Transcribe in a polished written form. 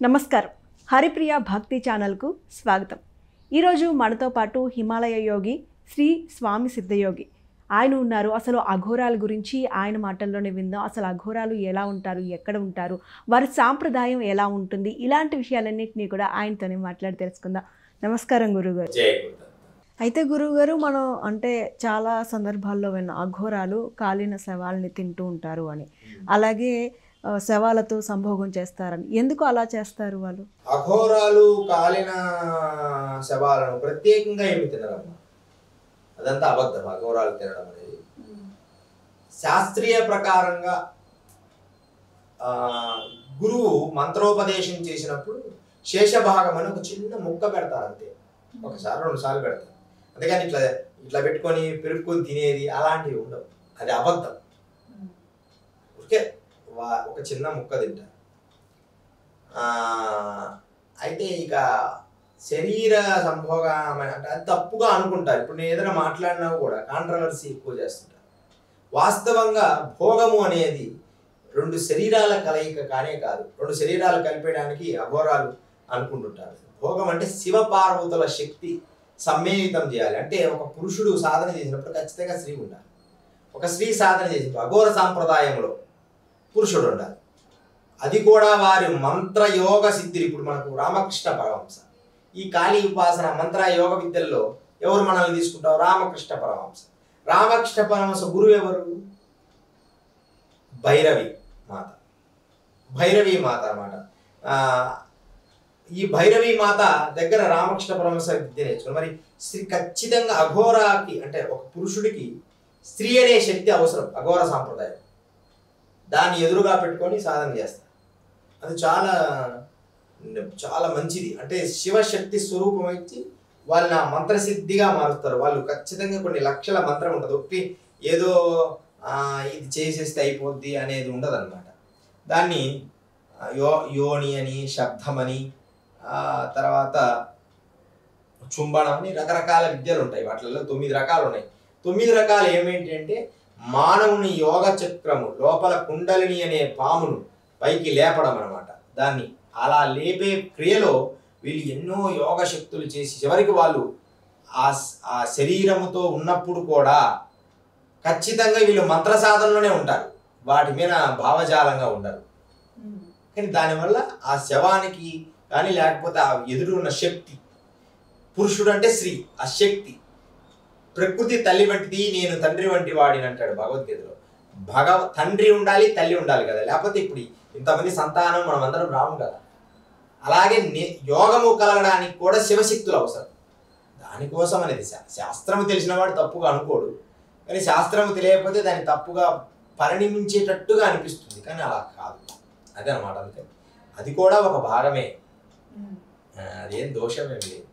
నమస్కారం. హరిప్రియ భక్తి ఛానల్కు స్వాగతం. ఈరోజు మనతో పాటు హిమాలయ యోగి శ్రీ స్వామి సిద్ధయోగి ఆయన ఉన్నారు. అసలు అఘోరాల గురించి ఆయన మాటల్లోనే విందాం. అసలు అఘోరాలు ఎలా ఉంటారు, ఎక్కడ ఉంటారు, వారి సాంప్రదాయం ఎలా ఉంటుంది, ఇలాంటి విషయాలన్నింటినీ కూడా ఆయనతోనే మాట్లాడి తెలుసుకుందాం. నమస్కారం గురుగారు. అయితే గురువుగారు, మనం అంటే చాలా సందర్భాల్లో విన్న అఘోరాలు కాలిన శవాల్ని తింటూ ఉంటారు అని, అలాగే శవాలతో సంభోగం చేస్తారని. ఎందుకు అలా చేస్తారు వాళ్ళు? అఘోరాలు కాలిన శవాలను ప్రత్యేకంగా ఏమి తినరమ్మా, అదంతా అబద్ధం. అఘోరాలు తినడం అనేది శాస్త్రీయ ప్రకారంగా గురువు మంత్రోపదేశం చేసినప్పుడు శేషభాగం అని ఒక చిన్న ముక్క పెడతారు, అంతే. ఒకసారి 2 సార్లు పెడతారు, అందుకని ఇట్లా ఇట్లా పెట్టుకొని పెరుక్కొని తినేది అలాంటివి ఉండవు. అది అబద్ధం. ఓకే, ఒక చిన్న ముక్క తింటారు. అయితే ఇక శరీర సంభోగం అంటే అది తప్పుగా అనుకుంటారు. ఇప్పుడు నేను ఏదైనా మాట్లాడినా కూడా కాంట్రవర్సీ ఎక్కువ చేస్తుంటారు. వాస్తవంగా భోగము అనేది 2 శరీరాల కలయిక కానే కాదు. 2 శరీరాలు కలిపేయడానికి అఘోరాలు అనుకుంటుంటారు. భోగం అంటే శివపార్వతుల శక్తి సమ్మేళితం చేయాలి. అంటే ఒక పురుషుడు సాధన చేసినప్పుడు ఖచ్చితంగా స్త్రీ ఉండాలి. ఒక స్త్రీ సాధన చేసినప్పుడు అఘోర సాంప్రదాయంలో పురుషుడు ఉండాలి. అది కూడా వారి మంత్రయోగ సిద్ధులు. ఇప్పుడు మనకు రామకృష్ణ పరమహంస, ఈ కాళీ ఉపాసన మంత్ర యోగ విద్యల్లో ఎవరు మనల్ని తీసుకుంటారు? రామకృష్ణ పరమహంస. రామకృష్ణ పరమహంస గురువు ఎవరు? భైరవి మాత. భైరవి మాత అన్నమాట. ఈ భైరవి మాత దగ్గర రామకృష్ణ పరమహంస విద్య నేర్చుకుని, మరి స్త్రీ ఖచ్చితంగా అఘోరాకి అంటే ఒక పురుషుడికి స్త్రీ అనే శక్తి అవసరం. అఘోర సాంప్రదాయం దాన్ని ఎదురుగా పెట్టుకొని సాధన చేస్తారు. అది చాలా చాలా మంచిది. అంటే శివశక్తి స్వరూపం ఇచ్చి వాళ్ళని ఆ మంత్రసిద్ధిగా మారుస్తారు. వాళ్ళు ఖచ్చితంగా కొన్ని లక్షల మంత్రం ఉంటుంది. ఒకటి ఏదో ఇది చేసేస్తే అయిపోద్ది అనేది ఉండదు అనమాట. దాన్ని యోని అని, శబ్దమని, తర్వాత చుంబనం అని రకరకాల విద్యలు ఉంటాయి. వాటిల్లో 9 రకాలు ఉన్నాయి. 9 రకాలు ఏమేంటి అంటే, మానవుని యోగ చక్రము లోపల కుండలిని అనే పామును పైకి లేపడం అనమాట. దాన్ని అలా లేపే క్రియలో వీళ్ళు ఎన్నో యోగ శక్తులు చేసి చివరికి వాళ్ళు ఆ శరీరముతో ఉన్నప్పుడు కూడా ఖచ్చితంగా వీళ్ళు మంత్ర సాధనలోనే ఉంటారు. వాటి మీద భావజాలంగా ఉండరు. కానీ దానివల్ల ఆ శవానికి కానీ లేకపోతే ఆ ఎదురు ఉన్న శక్తి, పురుషుడు అంటే స్త్రీ, ఆ శక్తి ప్రకృతి తల్లి వంటిది, నేను తండ్రి వంటి వాడిని అంటాడు భగవద్గీతలో. తండ్రి ఉండాలి, తల్లి ఉండాలి కదా, లేకపోతే ఇప్పుడు ఇంతమంది సంతానం మనం అందరం రాము కదా. అలాగే యోగము కలగడానికి కూడా శివశక్తులు అవసరం. దానికోసం అనేది శాస్త్రము తెలిసిన వాడు తప్పుగా అనుకోడు, కానీ శాస్త్రము తెలియకపోతే దాన్ని తప్పుగా పరిణమించేటట్టుగా అనిపిస్తుంది, కానీ అలా కాదు. అదే అన్నమాట. అందుకని అది కూడా ఒక భాగమే, అదేం దోషమేమి లేదు.